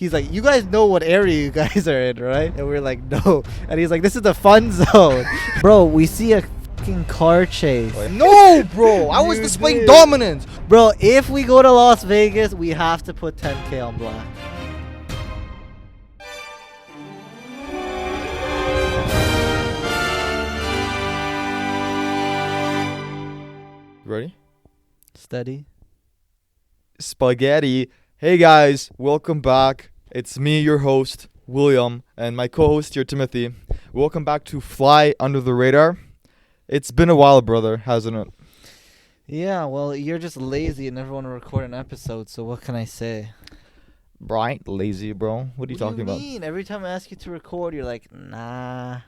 He's like, you guys know what area you guys are in, right? And we're like, no. And he's like, this is the fun zone. Bro, we see a fucking car chase. No, bro. I was You displaying did. dominance. Bro, if we go to Las Vegas, we have to put 10K on black. Ready? Steady. Spaghetti. Hey guys, welcome back. It's me, your host, William, and my co-host here, Timothy. Welcome back to Fly Under the Radar. It's been a while, brother, hasn't it? Yeah, well, you're just lazy and never want to record an episode, so what can I say? Right? Lazy, bro. What are you talking What about? do you mean? Every time I ask you to record, you're like, nah.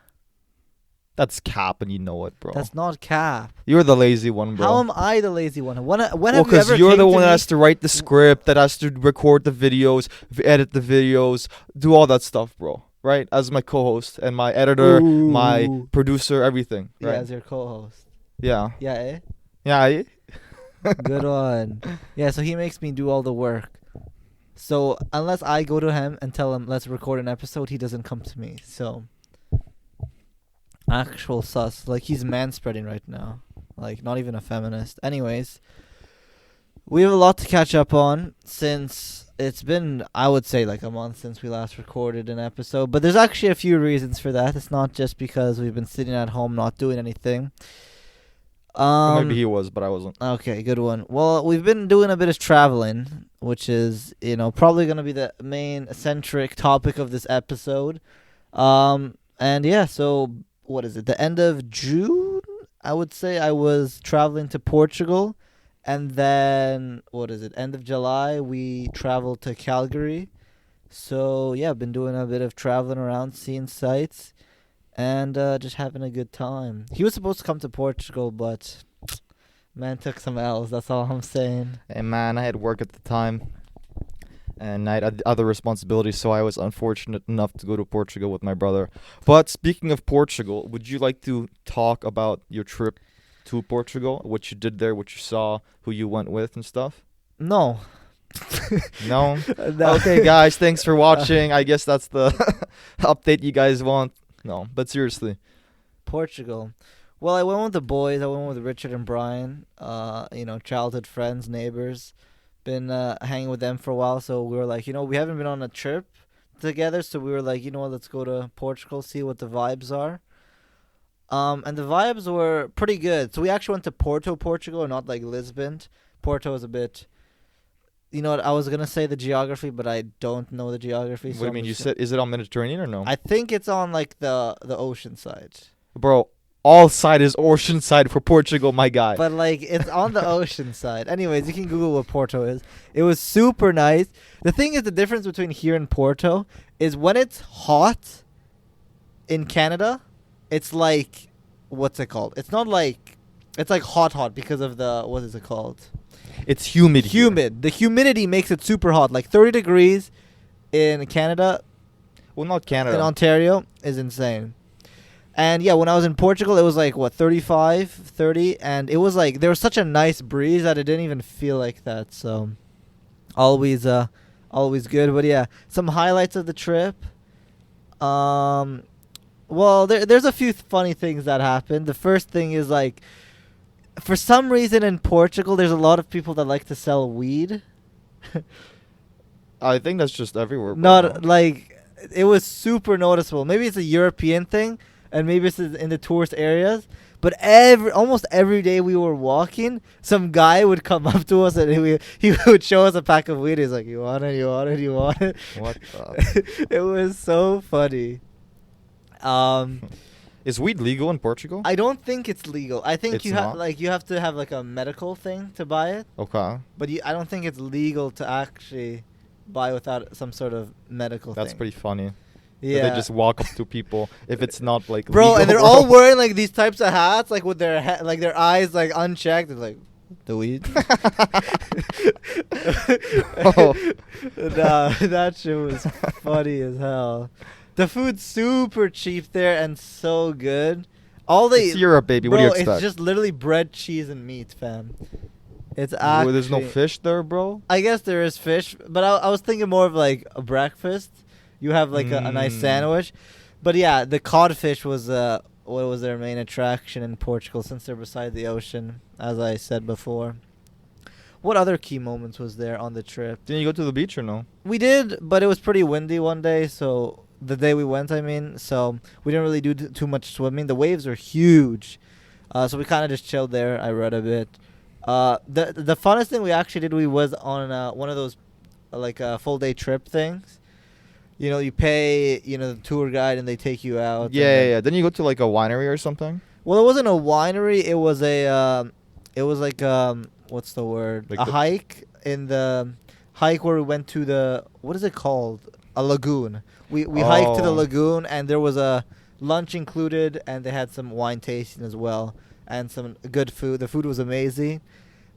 That's cap, and you know it, bro. That's not cap. You're the lazy one, bro. How am I the lazy one? When well, have you ever because you're came the to one that me- has to write the script, that has to record the videos, edit the videos, do all that stuff, bro. Right? As my co-host and my editor, my Ooh. producer, everything. Yeah, Right? as your co-host. Yeah. Yeah, eh? Yeah. Good one. Yeah, so he makes me do all the work. So unless I go to him and tell him, let's record an episode, he doesn't come to me. So actual sus. Like, he's manspreading right now. Like, not even a feminist. Anyways, we have a lot to catch up on since it's been, I would say, like a month since we last recorded an episode. But there's actually a few reasons for that. It's not just because we've been sitting at home not doing anything. Maybe he was, but I wasn't. Okay, good one. Well, we've been doing a bit of traveling, which is, probably going to be the main centric topic of this episode. And yeah, so what is it? The end of June, I would say I was traveling to Portugal. And then, what is it? End of July, we traveled to Calgary. So yeah, I've been doing a bit of traveling around, seeing sights. And just having a good time. He was supposed to come to Portugal, but man took some L's. That's all I'm saying. And man, I had work at the time, and I had other responsibilities, so I was unfortunate enough to go to Portugal with my brother. But speaking of Portugal, would you like to talk about your trip to Portugal? What you did there, what you saw, who you went with, and stuff? No. No? No. Okay, guys, thanks for watching. I guess that's the update you guys want. No, but seriously. Portugal. Well, I went with the boys. I went with Richard and Brian. Childhood friends, neighbors. Been hanging with them for a while, so we were like, we haven't been on a trip together, so we were like, let's go to Portugal, see what the vibes are. And the vibes were pretty good. So we actually went to Porto, Portugal, not like Lisbon. Porto is a bit... I was going to say the geography, but I don't know the geography. What do you mean? You said, is it on Mediterranean or no? I think it's on like the ocean side. Bro, all side is ocean side for Portugal, my guy. But like it's on the ocean side. Anyways, you can Google what Porto is. It was super nice. The thing is, the difference between here and Porto is when it's hot in Canada, it's like, what's it called? It's not like, it's like hot because of the, what is it called? It's humid. here. Humid. The humidity makes it super hot. Like 30 degrees in Canada, Well, not Canada. in Ontario is insane. And yeah, when I was in Portugal, it was like, 35, 30. And it was like, there was such a nice breeze that it didn't even feel like that. So always good. But yeah, some highlights of the trip. Well, there's a few funny things that happened. The first thing is like, for some reason in Portugal, there's a lot of people that like to sell weed. I think that's just everywhere. Bro. Not like, it was super noticeable. Maybe it's a European thing, and maybe it's in the tourist areas. But almost every day we were walking, some guy would come up to us and he would show us a pack of weed. He's like, "You want it? You want it? You want it?" What the? It was so funny. Is weed legal in Portugal? I don't think it's legal. I think It's you have not? you have to have like a medical thing to buy it. Okay. But I don't think it's legal to actually buy without some sort of medical thing. That's pretty funny. Yeah. They just walk up to people if it's not like Bro, legal, and they're bro. all wearing like these types of hats, like with their like their eyes like unchecked. They're like, the weed. Oh. Nah, that shit was funny as hell. The food's super cheap there and so good. All they It's Europe, baby. bro, What do you expect? it's just literally bread, cheese, and meat, fam. It's actually. There's no fish there, bro. I guess there is fish, but I was thinking more of like a breakfast. You have like a nice Mm. sandwich, but yeah, the codfish was what was their main attraction in Portugal since they're beside the ocean, as I said before. What other key moments was there on the trip? Didn't you go to the beach or no? We did, but it was pretty windy one day, so the day we went, I mean, so we didn't really do too much swimming. The waves are huge, so we kind of just chilled there. I read a bit. The funnest thing we actually did, we was on one of those like full day trip things. You know, you pay the tour guide and they take you out. Yeah. Didn't you go to like a winery or something? Well, it wasn't a winery. It was it was like what's the word? Like a the- hike in the hike where we went to the what is it called? A lagoon. We hiked to the Oh. lagoon and there was a lunch included and they had some wine tasting as well and some good food. The food was amazing.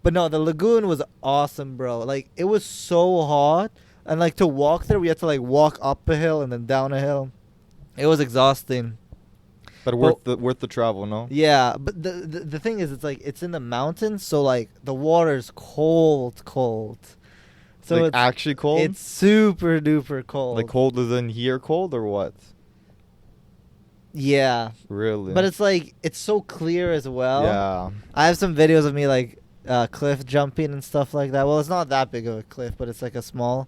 But no, the lagoon was awesome, bro. Like it was so hot and like to walk there we had to like walk up a hill and then down a hill. It was exhausting. But Well- worth the travel, no? Yeah, but the thing is, it's like it's in the mountains, so like the water's cold. So like it's actually cold? it's super duper cold. Like colder than here cold or what? Yeah, Really? but it's like it's so clear as well. Yeah. I have some videos of me like cliff jumping and stuff like that. Well, it's not that big of a cliff, but it's like a small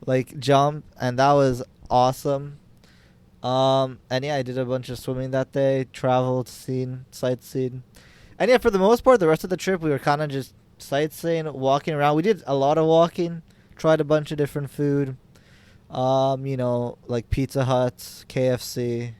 like jump, and that was awesome. And yeah, I did a bunch of swimming that day, traveled, sightseeing. And yeah, for the most part, the rest of the trip, we were kind of just sightseeing, walking around. We did a lot of walking, tried a bunch of different food. Like Pizza Hut, KFC.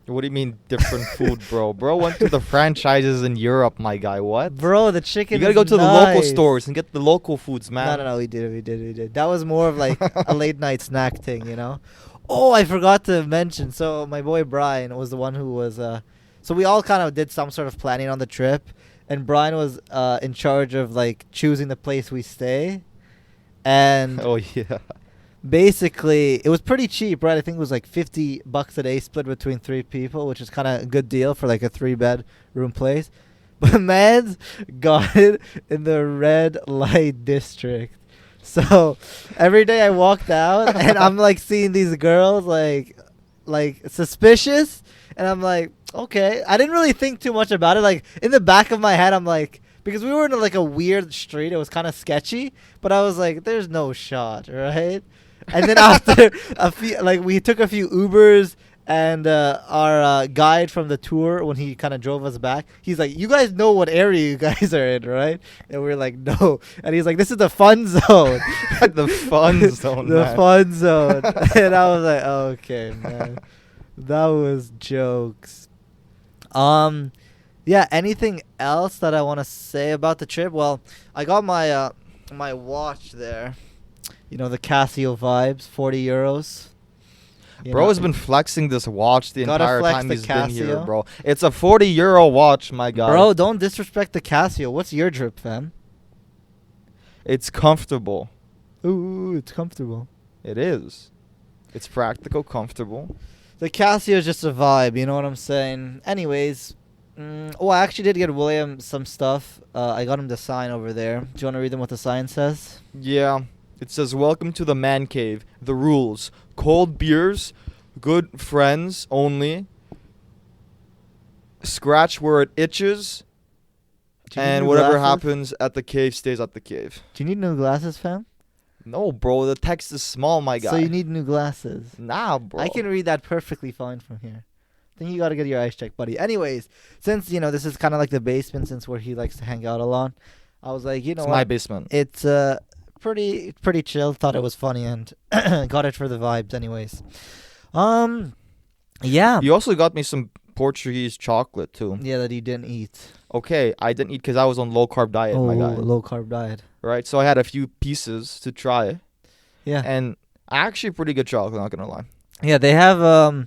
What do you mean different food, bro? Bro went to the franchises in Europe, my guy. What? Bro, the chicken You gotta is go to the local nice. stores and get the local foods, man. No, we did. That was more of like a late night snack thing, you know? Oh, I forgot to mention. So my boy Brian was the one who was, so we all kind of did some sort of planning on the trip. And Brian was in charge of like choosing the place we stay. And Oh yeah. basically, it was pretty cheap, right? I think it was like $50 a day split between 3 people, which is kind of a good deal for like a 3-bedroom place. But man's got it in the red light district. So every day I walked out and I'm like seeing these girls like suspicious, and I'm like, okay. I didn't really think too much about it. Like in the back of my head, I'm like, because we were in like a weird street, it was kind of sketchy, but I was like, there's no shot, right? And then after a few, like we took a few Ubers, and our guide from the tour, when he kind of drove us back, he's like, you guys know what area you guys are in, right? And we're like, no. And he's like, this is the fun zone. The fun zone, The man. fun zone. And I was like, okay, man. That was jokes. Yeah, anything else that I want to say about the trip? Well, I got my my watch there. You know, the Casio Vibes, €40. You Bro know? has been flexing this watch the Gotta entire flex time the he's been here, Casio. bro. It's a €40 watch, my guy. Bro, don't disrespect the Casio. What's your drip, fam? It's comfortable. Ooh, it's comfortable. It is. It's practical, comfortable. The Casio is just a vibe, you know what I'm saying? Anyways, I actually did get William some stuff. I got him the sign over there. Do you want to read them what the sign says? Yeah. It says, welcome to the man cave. The rules. Cold beers. Good friends only. Scratch where it itches. Do you need And new whatever glasses? happens at the cave stays at the cave. Do you need new glasses, fam? No, bro. The text is small, my guy. So you need new glasses. Nah, bro. I can read that perfectly fine from here. I think you gotta get your eyes checked, buddy. Anyways, since, this is kind of like the basement, since where he likes to hang out a lot, I was like, It's what? my basement. It's pretty chill. Thought it was funny and got it for the vibes anyways. Yeah. You also got me some Portuguese chocolate, too. Yeah, that you didn't eat. Okay, I didn't eat because I was on low carb diet, my guy. Low carb diet. Right? So I had a few pieces to try. Yeah. And actually pretty good chocolate, not gonna lie. Yeah, they have a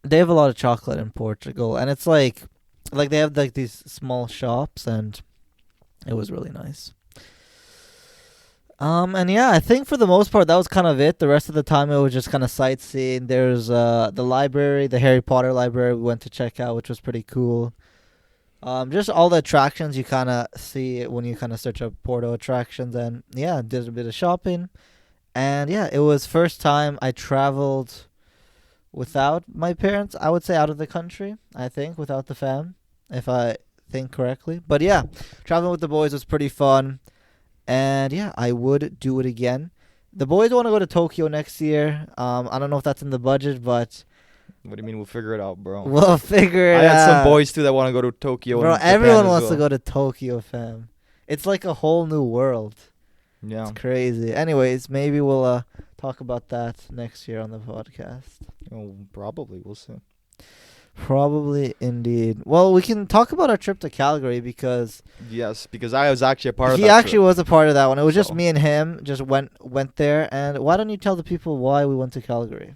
lot of chocolate in Portugal, and it's like they have like these small shops, and it was really nice. And yeah, I think for the most part that was kind of it. The rest of the time it was just kind of sightseeing. There's the library, the Harry Potter library we went to check out, which was pretty cool. Just all the attractions you kind of see it when you kind of search up Porto attractions, and yeah, did a bit of shopping, and yeah, it was first time I traveled without my parents. I would say out of the country. I think without the fam, if I think correctly. But yeah, traveling with the boys was pretty fun, and yeah, I would do it again. The boys want to go to Tokyo next year. I don't know if that's in the budget, but What do you mean? We'll figure it out, bro. we'll figure it I out. had some boys too that want to go to Tokyo. Bro, and Japan everyone as wants to well. go to Tokyo, fam. It's like a whole new world. Yeah. It's crazy. Anyways, maybe we'll talk about that next year on the podcast. Oh, probably. We'll see. Probably, indeed. Well, we can talk about our trip to Calgary because Yes, because I was actually a part of he that actually trip. was a part of that one. It was just So- me and him. Just went there. And why don't you tell the people why we went to Calgary?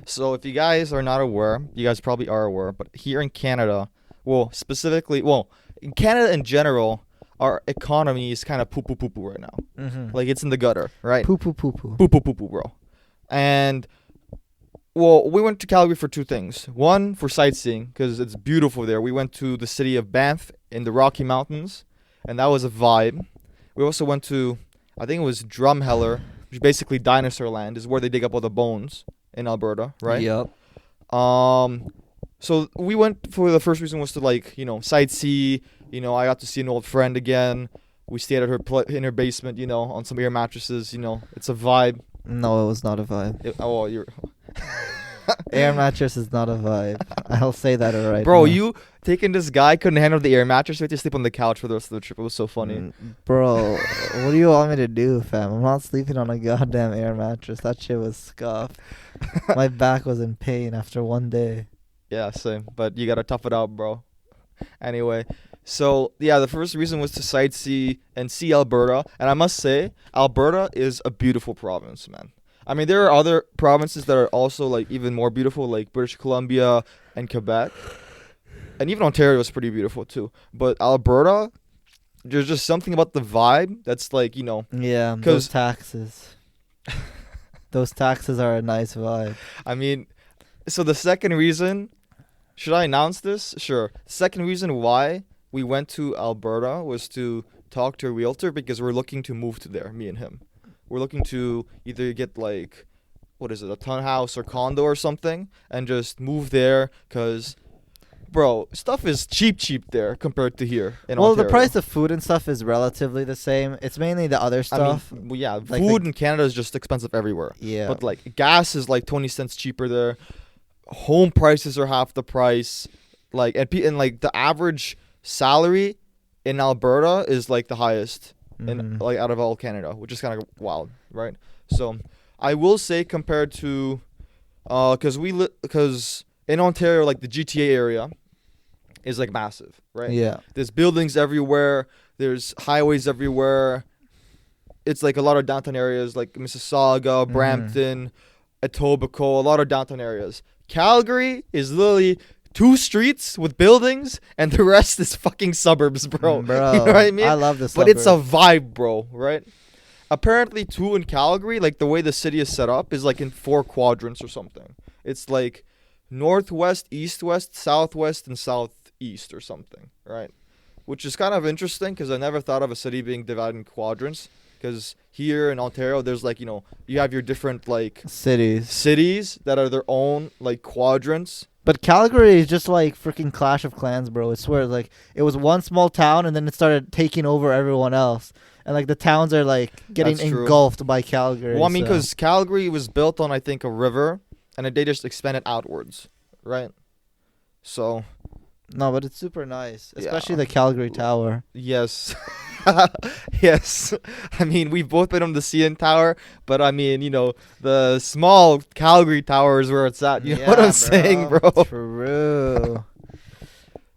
So if you guys are not aware, you guys probably are aware, but here in Canada, in Canada in general, our economy is kind of poo poo poo poo right now. Mm-hmm. Like it's in the gutter, right? Poo poo poo poo. Poo poo poo poo, bro. And we went to Calgary for two things. One, for sightseeing, because it's beautiful there. We went to the city of Banff in the Rocky Mountains, and that was a vibe. We also went to, I think it was Drumheller, which is basically dinosaur land, is where they dig up all the bones in Alberta, right? Yep. So we went for the first reason was to sightsee. I got to see an old friend again. We stayed at her in her basement, on some air mattresses. It's a vibe. No, it was not a vibe. You're Air mattress is not a vibe. I'll say that right bro. now. You taking this guy couldn't handle the air mattress. We had to sleep on the couch for the rest of the trip. It was so funny. Bro, what do you want me to do, fam? I'm not sleeping on a goddamn air mattress. That shit was scuffed. My back was in pain after one day. Yeah, same. But you gotta tough it out, bro. Anyway, so yeah, the first reason was to sightsee and see Alberta, and I must say, Alberta is a beautiful province, man. I mean, there are other provinces that are also like even more beautiful, like British Columbia and Quebec, and even Ontario is pretty beautiful too. But Alberta, there's just something about the vibe that's like Yeah, those 'Cause- taxes. Those taxes are a nice vibe. I mean, so the second reason, should I announce this? Sure. Second reason why we went to Alberta was to talk to a realtor because we're looking to move to there, me and him. We're looking to either get like, what is it, a townhouse or condo or something, and just move there because, bro, stuff is cheap there compared to here in Well, Ontario. the price of food and stuff is relatively the same. It's mainly the other stuff. I mean, well, yeah, like food the- in Canada is just expensive everywhere. Yeah. But like gas is like 20 cents cheaper there. Home prices are half the price. Like and like the average salary in Alberta is like the highest in Mhm. like out of all Canada, which is kind of wild, right? So I will say compared to because in Ontario like the GTA area is like massive, right? Yeah. There's buildings everywhere. There's highways everywhere. It's like a lot of downtown areas like Mississauga, Mhm. Brampton, Etobicoke, a lot of downtown areas. Calgary is literally 2 streets with buildings and the rest is fucking suburbs, bro. Bro, You know what I mean? I love this. But it's a vibe, bro, right? Apparently, too, in Calgary, like the way the city is set up is like in 4 quadrants or something. It's like northwest, east-west, southwest, and southeast or something, right? Which is kind of interesting because I never thought of a city being divided in quadrants. Because here in Ontario, there's like, you have your different like cities. cities that are their own like quadrants. But Calgary is just like freaking Clash of Clans, bro. I swear, like it was one small town and then it started taking over everyone else, and like the towns are like getting That's true. engulfed by Calgary. Well, I mean, so- because Calgary was built on, I think, a river, and then they just expanded outwards, right? So, no, but it's super nice, especially Yeah. the Calgary Tower. yes. Yes. I mean, we've both been on the CN Tower, but I mean, the small Calgary Tower is where it's at. You know what I'm saying, bro? True.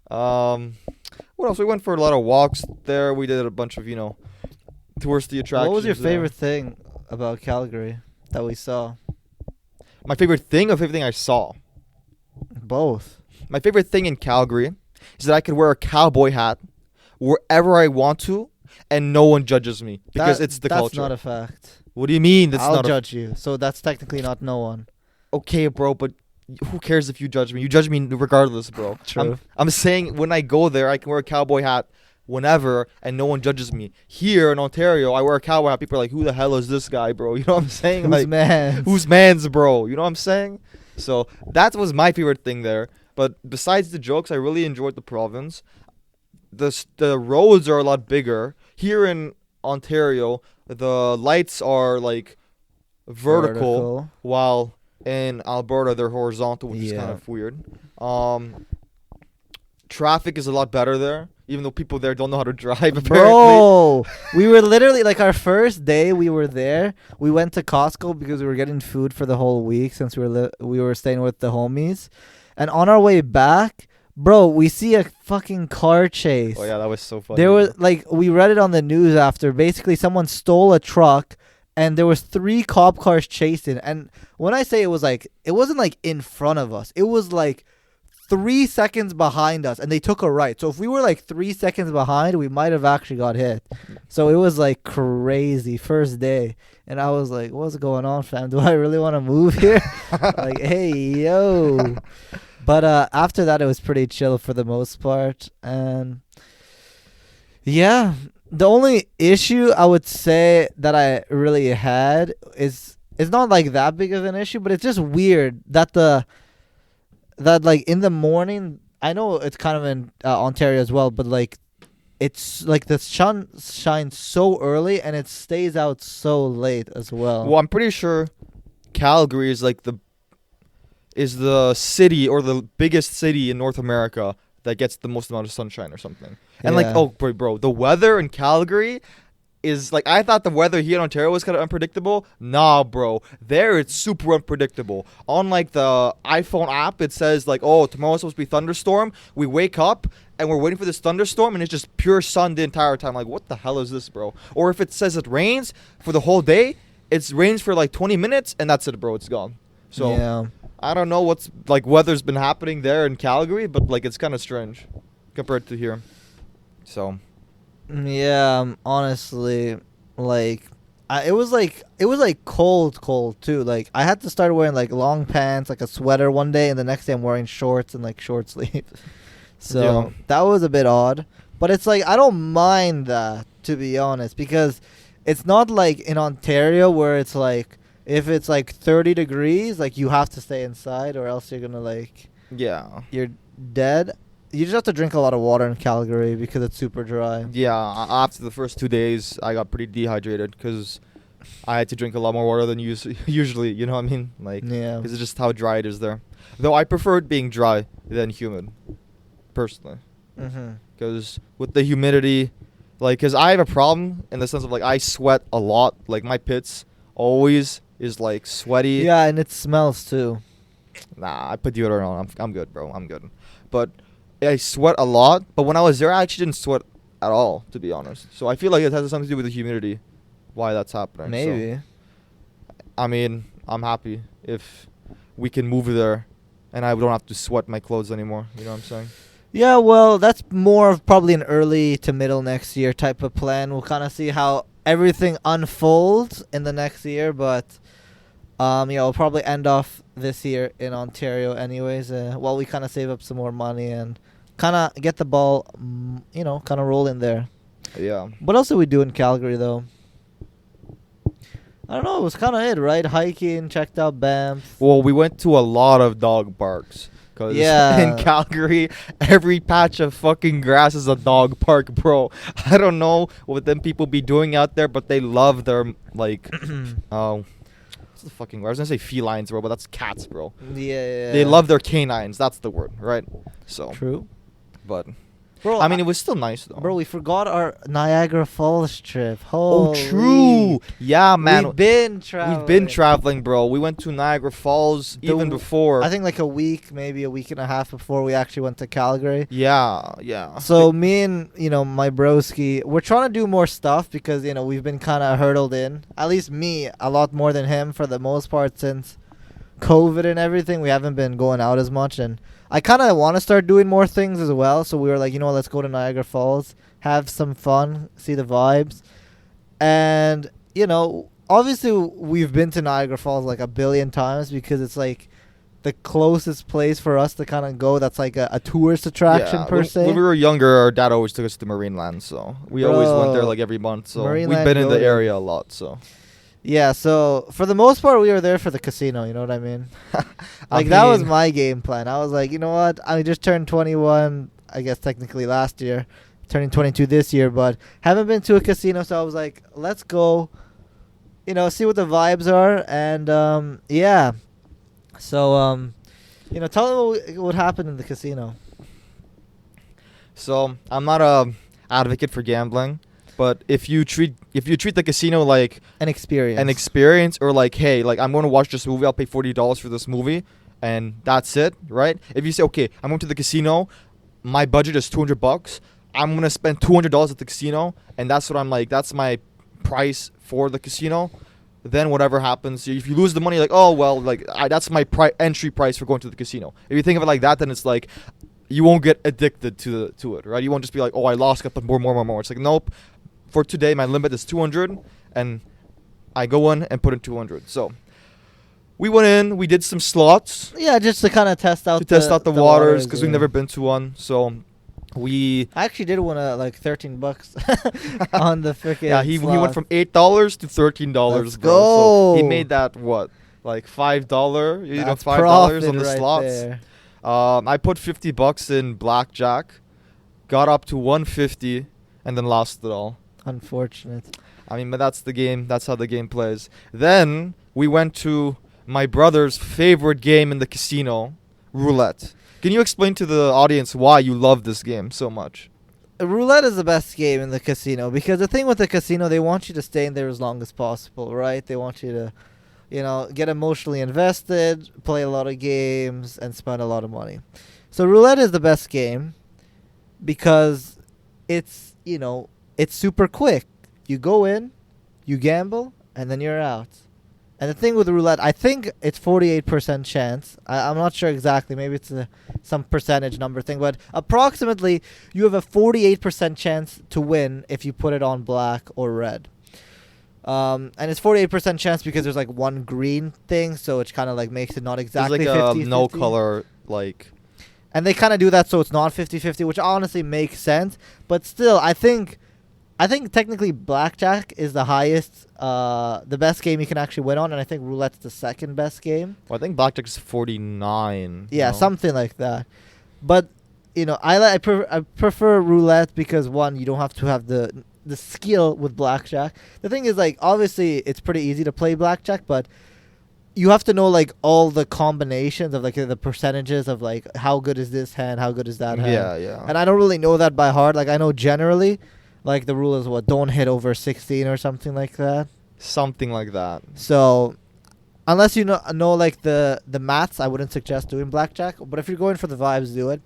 What else? We went for a lot of walks there. We did a bunch of, touristy attractions. What was your there. favorite thing about Calgary that we saw? My favorite thing or favorite thing I saw? Both. My favorite thing in Calgary is that I could wear a cowboy hat wherever I want to, and no one judges me because it's the that's culture. That's not a fact. What do you mean? That's I'll not judge you. So that's technically not no one. okay, bro. But who cares if you judge me? You judge me regardless, bro. True. I'm saying when I go there, I can wear a cowboy hat whenever, and no one judges me. Here in Ontario, I wear a cowboy hat. People are like, "Who the hell is this guy, bro?" You know what I'm saying? Who's Like, man? who's man's, bro? You know what I'm saying? So that was my favorite thing there. But besides the jokes, I really enjoyed the province. The roads are a lot bigger. Here in Ontario, the lights are like vertical. While in Alberta they're horizontal, which is kind Yeah. of weird. Traffic is a lot better there, even though people there don't know how to drive. Apparently, Bro, we were literally like our first day we were there. We went to Costco because we were getting food for the whole week since we were staying with the homies. And on our way back, bro, we see a fucking car chase. oh yeah, that was so funny. There was like we read it on the news after. Basically, someone stole a truck, and there was 3 cop cars chasing. And when I say it was like, it wasn't like in front of us. It was like 3 seconds behind us, and they took a right. So if we were like 3 seconds behind, we might have actually got hit. So it was like crazy first day, and I was like, "What's going on, fam? Do I really want to move here?" Like, hey, yo. But after that, it was pretty chill for the most part, and yeah, the only issue I would say that I really had is it's not like that big of an issue, but it's just weird that that like in the morning. I know it's kind of in Ontario as well, but like it's like the sun shines so early and it stays out so late as well. Well, I'm pretty sure Calgary is like the city or the biggest city in North America that gets the most amount of sunshine or something. And like, Yeah. oh, bro, the weather in Calgary is like, I thought the weather here in Ontario was kind of unpredictable. Nah, bro, there it's super unpredictable. On like the iPhone app, it says like, oh, tomorrow's supposed to be thunderstorm. We wake up and we're waiting for this thunderstorm, and it's just pure sun the entire time. Like, what the hell is this, bro? Or if it says it rains for the whole day, it rains for like 20 minutes, and that's it, bro. It's gone. So yeah. I don't know what's like weather's been happening there in Calgary, but like it's kind of strange compared to here. So Yeah, honestly, like, it was like cold too. Like I had to start wearing like long pants, like a sweater one day, and the next day I'm wearing shorts and like short sleeves. So Yeah. that was a bit odd, but it's like I don't mind that, to be honest, because it's not like in Ontario where it's like if it's like 30 degrees, like you have to stay inside or else you're gonna like yeah, you're dead. You just have to drink a lot of water in Calgary because it's super dry. yeah. After the first 2 days, I got pretty dehydrated because I had to drink a lot more water than usually. You know what I mean? Like, Yeah. because it's just how dry it is there. Though I prefer it being dry than humid, personally. Mhm. Because with the humidity, like, because I have a problem in the sense of like I sweat a lot. Like my pits always is like sweaty. Yeah, and it smells too. Nah, I put deodorant on. I'm good, bro. I'm good. But I sweat a lot. But when I was there, I actually didn't sweat at all, to be honest. So I feel like it has something to do with the humidity, why that's happening. So, Maybe. I mean, I'm happy if we can move there, and I don't have to sweat my clothes anymore. You know what I'm saying? Yeah, well, that's more of probably an early to middle next year type of plan. We'll kind of see how everything unfolds in the next year, but yeah, we'll probably end off this year in Ontario anyways, while we kind of save up some more money and kind of get the ball, kind of rolling there. Yeah. What else did we do in Calgary, though? I don't know. It was kind of it, right? Hiking, checked out Banff. Well, we went to a lot of dog parks. Cause Yeah. in Calgary, every patch of fucking grass is a dog park, bro. I don't know what them people be doing out there, but they love their like, what's the fucking word? I was gonna say felines, bro, but that's cats, bro. Yeah. They love their canines. That's the word, right? So, True. but Bro, I mean, it was still nice though. Bro, we forgot our Niagara Falls trip. oh, Holy. true. Yeah, man. We've been traveling. We've been traveling, bro. We went to Niagara Falls even before. I think like a week, maybe a week and a half before we actually went to Calgary. Yeah. So me and, my broski, we're trying to do more stuff because, we've been kind of hurdled in. At least me, a lot more than him for the most part since COVID and everything. We haven't been going out as much, and I kind of want to start doing more things as well. So we were like, let's go to Niagara Falls, have some fun, see the vibes. And, obviously we've been to Niagara Falls like a billion times because it's like the closest place for us to kind of go. That's like a tourist attraction Yeah, per se. when we were younger, our dad always took us to Marineland, so we always went there Bro, like every month. So we've Marineland been in the goated. area a lot. So Yeah, so for the most part, we were there for the casino. You know what I mean? Like that was my game plan. I was like, you know what? I just turned 21. I guess technically last year, turning 22 this year, but haven't been to a casino. So I was like, let's go. You know, see what the vibes are, and yeah. So tell them what happened in the casino. So I'm not a advocate for gambling, but if you treat the casino like An experience. an experience, or like, hey, like I'm going to watch this movie, I'll pay $40 for this movie, and that's it, right? If you say, okay, I'm going to the casino, my budget is $200, I'm gonna spend $200 at the casino, and that's what I'm like. That's my price for the casino. Then whatever happens, if you lose the money, like, oh well, like that's my entry price for going to the casino. If you think of it like that, then it's like you won't get addicted to it, right? You won't just be like, oh, I lost, got put more. It's like, nope. For today, my limit is 200, and I go in and put in 200. So we went in, we did some slots Yeah, just to kind of test out the waters because yeah. we've never been to one. So we I actually did one at like $13 on the freaking. yeah, he went from $8 to $13. Let's bro. So he go. made that what, like $5? You know, That's $5 on the profit right slots. there. I put $50 in blackjack, got up to 150, and then lost it all. Unfortunate. I mean, but that's the game. That's how the game plays. Then we went to my brother's favorite game in the casino, roulette. Can you explain to the audience why you love this game so much? Roulette is the best game in the casino because the thing with the casino, they want you to stay in there as long as possible, right? They want you to, get emotionally invested, play a lot of games, and spend a lot of money. So roulette is the best game because it's, it's super quick. You go in, you gamble, and then you're out. And the thing with roulette, I think it's 48% chance. I'm not sure exactly. Maybe it's some percentage number thing. But approximately, you have a 48% chance to win if you put it on black or red. And it's 48% chance because there's like one green thing. So it kind of like makes it not exactly There's like 50-50. a no color, like... And they kind of do that so it's not 50-50, which honestly makes sense. But still, I think technically blackjack is the highest, the best game you can actually win on, and I think roulette's the second best game. Well, I think blackjack is 49. Yeah, you know? something like that. But I prefer roulette because one, you don't have to have the skill with blackjack. The thing is, like, obviously it's pretty easy to play blackjack, but you have to know like all the combinations of like the percentages of like how good is this hand, how good is that hand. Yeah. And I don't really know that by heart. Like I know generally. Like, the rule is what? Don't hit over 16 or something like that. Something like that. So, unless you know like, the maths, I wouldn't suggest doing blackjack. But if you're going for the vibes, do it.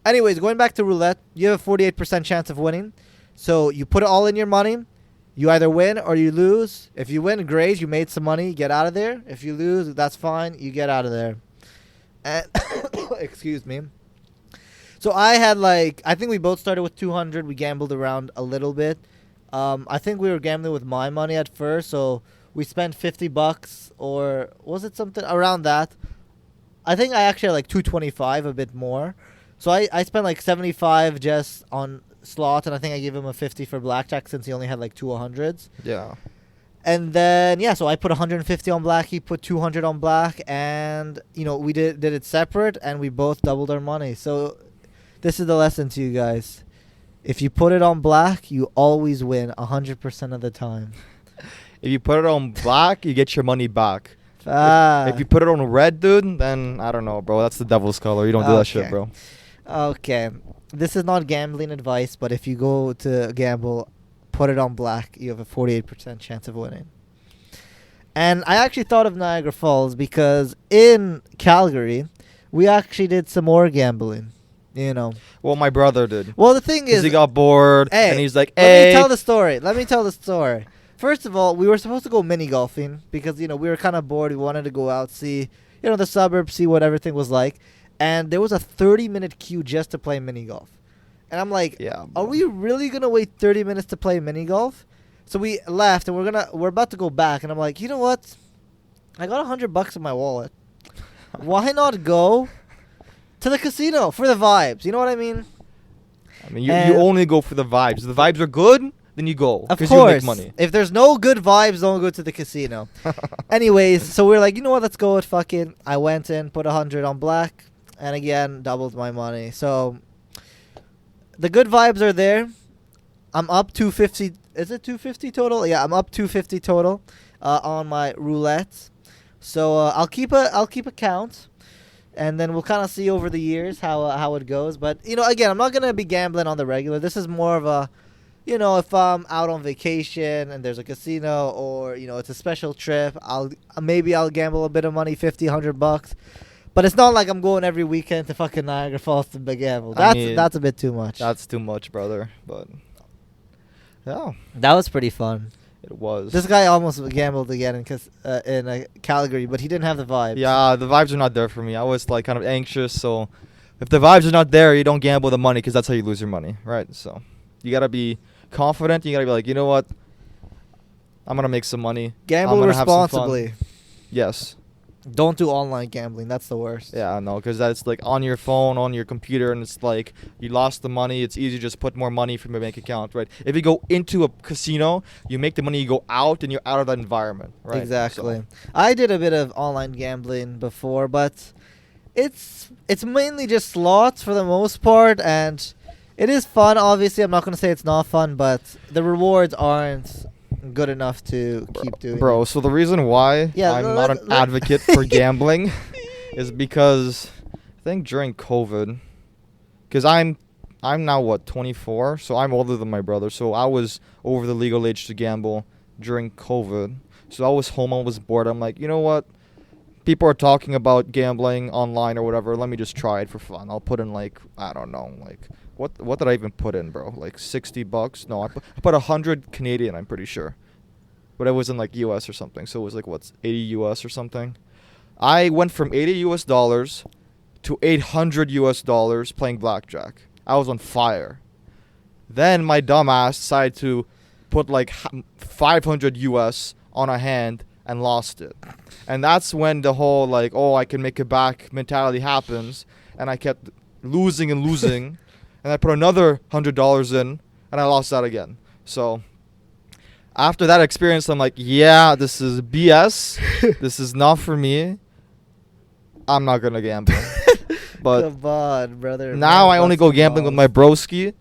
Anyways, going back to roulette, you have a 48% chance of winning. So, you put it all in your money. You either win or you lose. If you win, great. You made some money. Get out of there. If you lose, that's fine. You get out of there. And excuse me. So I had I think we both started with 200. We gambled around a little bit. I think we were gambling with my money at first. So we spent $50 or was it something around that? I think I actually had like 225, a bit more. So I spent like 75 just on slot, and I think I gave him a 50 for blackjack since he only had like two 100s. Yeah. And then so I put 150 on black, he put 200 on black, and we did it separate, and we both doubled our money. So this is the lesson to you guys. If you put it on black, you always win 100% of the time. If you put it on black, you get your money back. Ah. If you put it on red, dude, then I don't know, bro. That's the devil's color. You don't do that shit, Okay. bro. Okay. This is not gambling advice, but if you go to gamble, put it on black, you have a 48% chance of winning. And I actually thought of Niagara Falls because in Calgary, we actually did some more gambling. Well, my brother did. Well, the thing Because is, he got bored, Hey, and he's like, let hey. me tell the story. First of all, we were supposed to go mini golfing because, we were kind of bored. We wanted to go out, see, the suburbs, see what everything was like. And there was a 30-minute queue just to play mini golf. And I'm like, Yeah, are we really going to wait 30 minutes to play mini golf? So we left, and we're about to go back. And I'm like, you know what? I got $100 in my wallet. Why not go to the casino for the vibes? You know what I mean? I mean, you only go for the vibes. If the vibes are good, then you go. Of Because you make course. money. If there's no good vibes, don't go to the casino. Anyways, so we're like, you know what? Let's go with fucking. I went in, put 100 on black, and again doubled my money. So the good vibes are there. I'm up 250. Is it 250 total? Yeah, I'm up 250 total on my roulette. So I'll keep a count, and then we'll kind of see over the years how it goes. But again, I'm not gonna be gambling on the regular. This is more of a, if I'm out on vacation and there's a casino, or it's a special trip, I'll gamble a bit of money, 50, $100. But it's not like I'm going every weekend to fucking Niagara Falls to gamble. That's a bit too much. That's too much, brother. But yeah, That was pretty fun. it was. This guy almost gambled again in Calgary, but he didn't have the vibes. Yeah, the vibes are not there for me. I was like kind of anxious, so if the vibes are not there, you don't gamble the money because that's how you lose your money, right? So you gotta be confident. You gotta be like, you know what? I'm gonna make some money. Gamble I'm gonna have some fun. responsibly. Yes. Don't do online gambling. That's the worst. Yeah, no, because that's like on your phone, on your computer, and it's like you lost the money. It's easy to just put more money from your bank account, right? If you go into a casino, you make the money, you go out, and you're out of that environment, right? Exactly. So, I did a bit of online gambling before, but it's mainly just slots for the most part, and it is fun. Obviously, I'm not going to say it's not fun, but the rewards aren't good enough to keep doing bro, it. so the reason why Yeah, I'm not an advocate for gambling is because I think during COVID, because I'm now what, 24, so I'm older than my brother, so I was over the legal age to gamble during COVID. So I was home, I was bored. I'm like, you know what? People are talking about gambling online or whatever. Let me just try it for fun. I'll put in like, I don't know, like what did I even put in, bro? Like $60? No, I put 100 Canadian, I'm pretty sure. But it was in like US or something. So it was like, what's 80 US or something? I went from $80 to $800 playing blackjack. I was on fire. Then my dumb ass decided to put like 500 US on a hand and lost it. And that's when the whole like, oh, I can make it back mentality happens. And I kept losing and losing. And I put another $100 in and I lost that again. So after that experience, I'm like, yeah, this is BS. This is not for me. I'm not going to gamble. But come on, brother. now I only go gambling with my broski.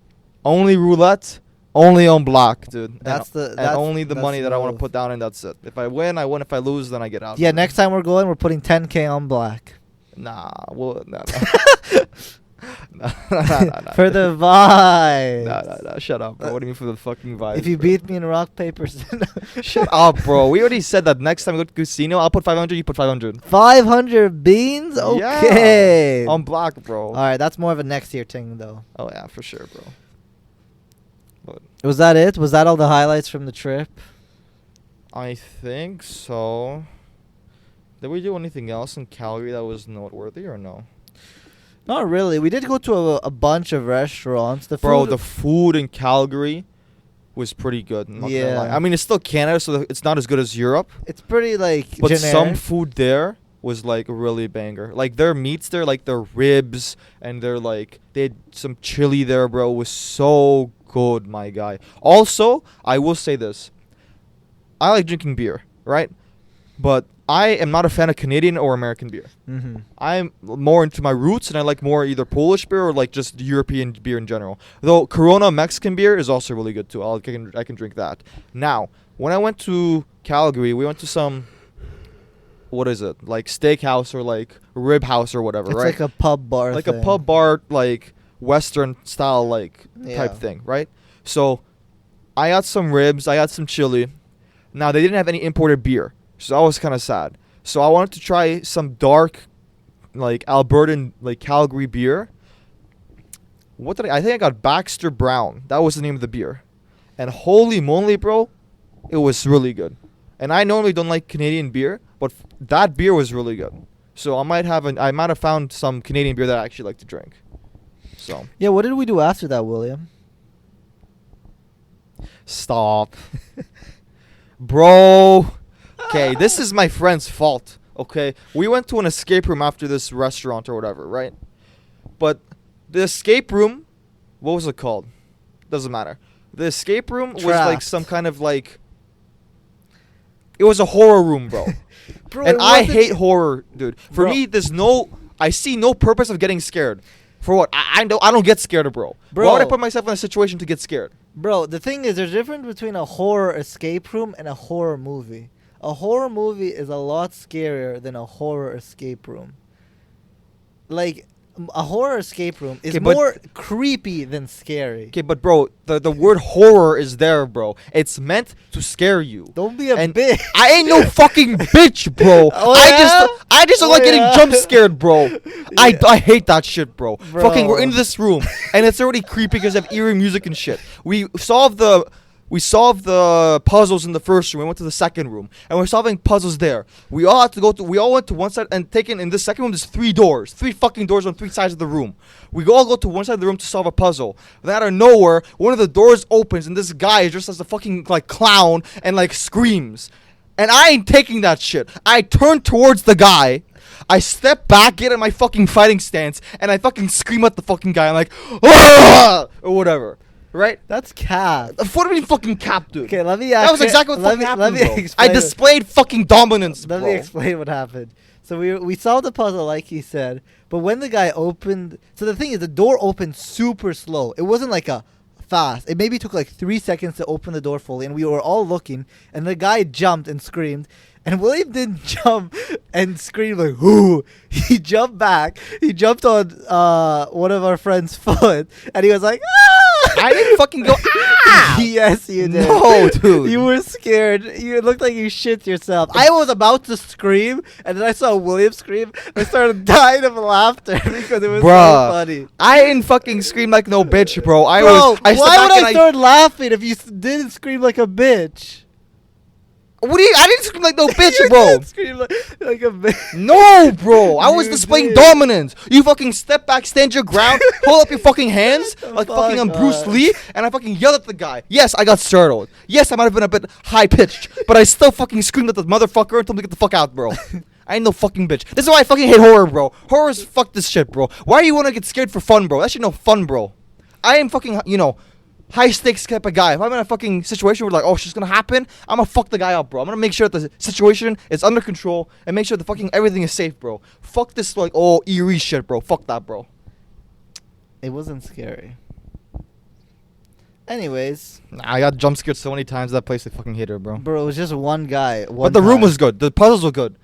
Only roulette. Only on black, dude. That's and that's only the that's money that I want to move. put down, and that's it. If I win, I win. If I lose, then I get out. Yeah, next time we're going, we're putting 10K on black. Nah, well, nah. Nah, For the vibe. Nah. Shut up, bro. What do you mean for the fucking vibe? If you beat me in rock, paper, scissors. Shut up, bro. We already said that next time we go to casino, I'll put 500, you put 500. 500 beans? Okay. On black, bro. All right, that's more of a next year thing, though. Oh, yeah, for sure, bro. But Was that it? Was that all the highlights from the trip? I think so. Did we do anything else in Calgary that was noteworthy or no? Not really. We did go to a bunch of restaurants. The Bro, food, the food in Calgary was pretty good. I'm not gonna lie. Yeah. I mean, it's still Canada, so it's not as good as Europe. it's pretty like But generic. some food there was like a really banger. Like their meats there, like their ribs, and their like they had some chili there, bro. It was so good, my guy. Also, I will say this: I like drinking beer, right? But I am not a fan of Canadian or American beer. Mm-hmm. I'm more into my roots, and I like more either Polish beer or like just European beer in general. Though Corona Mexican beer is also really good too. I can drink that. Now, when I went to Calgary, we went to some, what is it, like steakhouse or like rib house or whatever, It's right? like a pub bar. Like thing. a pub bar, like Western style, like Yeah. type thing, right? So I got some ribs, I got some chili. Now they didn't have any imported beer, so I was kind of sad. So I wanted to try some dark, like Albertan, like Calgary beer. What did I think I got Baxter Brown. That was the name of the beer. And holy moly, bro, it was really good. And I normally don't like Canadian beer, but that beer was really good. So I might have found some Canadian beer that I actually like to drink. So Yeah, what did we do after that, William? stop, bro. Okay, this is my friend's fault. Okay, we went to an escape room after this restaurant or whatever, right? But the escape room, what was it called? Doesn't matter. The escape room was like Trapped. some kind of like. It was a horror room, bro. Bro, And it I wasn't- hate horror, dude. For Bro. me, I see no purpose of getting scared. For what? I don't get scared, bro. Why would I Bro. put myself in a situation to get scared? Bro, the thing is, there's a difference between a horror escape room and a horror movie. A horror movie is a lot scarier than a horror escape room. Like, a horror escape room is Okay, but- more creepy than scary. Okay, but bro, the word horror is there, bro. It's meant to scare you. Don't be a And bitch. I ain't no fucking bitch, bro. Oh, I just don't Oh, like getting yeah? jump scared, bro. Yeah. I hate that shit, bro. Bro. Fucking, we're in this room and it's already creepy because of eerie music and shit. We solved the puzzles in the first room. We went to the second room and we're solving puzzles there. We all went to one side and taken in the second room. There's three fucking doors on three sides of the room. We all go to one side of the room to solve a puzzle. Then out of nowhere, one of the doors opens and this guy is dressed as a fucking like clown and like screams. And I ain't taking that shit. I turn towards the guy. I step back, get in my fucking fighting stance, and I fucking scream at the fucking guy. I'm like, "Ah!" or whatever. Right? That's cap. What do you mean fucking cap, dude? Okay, let me. That was exactly what fucking happened, bro. I explain. displayed fucking dominance, Let bro. me explain what happened. So we solved the puzzle like he said, but when the guy opened, so the thing is the door opened super slow. It wasn't like a fast. It maybe took like 3 seconds to open the door fully, and we were all looking, and the guy jumped and screamed. And William didn't jump and scream like "Whoo!" He jumped back. He jumped on one of our friend's foot, and he was like, "Ah!" I didn't fucking go, ah! Yes, you did. No, dude. You were scared. You looked like you shit yourself. I was about to scream, and then I saw William scream. I started dying of laughter because it was Bruh. so funny. I didn't fucking scream like no bitch, bro. Bro, I stepped why back would and I start laughing if you didn't scream like a bitch? What do you? I didn't scream like no bitch, You bro. did scream like a bitch. No, bro. I was You displaying did. dominance. You fucking step back, stand your ground, hold up your fucking hands like Fuck fucking I'm Bruce off. Lee, and I fucking yelled at the guy. Yes, I got startled. Yes, I might have been a bit high pitched, but I still fucking screamed at the motherfucker and told him to get the fuck out, bro. I ain't no fucking bitch. This is why I fucking hate horror, bro. Horror is fuck this shit, bro. Why do you want to get scared for fun, bro? That shit no fun, bro. I am fucking, high stakes type of guy. If I'm in a fucking situation where like, oh, shit's gonna happen, I'm gonna fuck the guy up, bro. I'm gonna make sure that the situation is under control and make sure the fucking everything is safe, bro. Fuck this like, oh, eerie shit, bro. Fuck that, bro. It wasn't scary. Anyways, Nah, I got jump scared so many times that place. I fucking hate it, bro. bro, it was just one guy. But the room was good. The puzzles were good.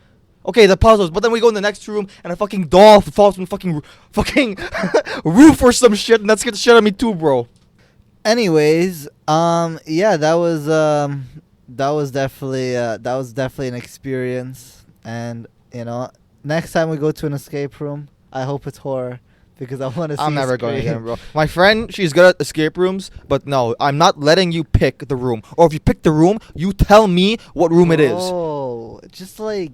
Okay, the puzzles. But then we go in the next room and a fucking doll falls from the fucking roof or some shit, and that scared the shit out of me too, bro. Anyways, yeah, that was definitely an experience, and next time we go to an escape room, I hope it's horror because I want to see. I'm never going Scream. again, bro. My friend, she's good at escape rooms, but no, I'm not letting you pick the room. Or if you pick the room, you tell me what room it is. Oh, just like.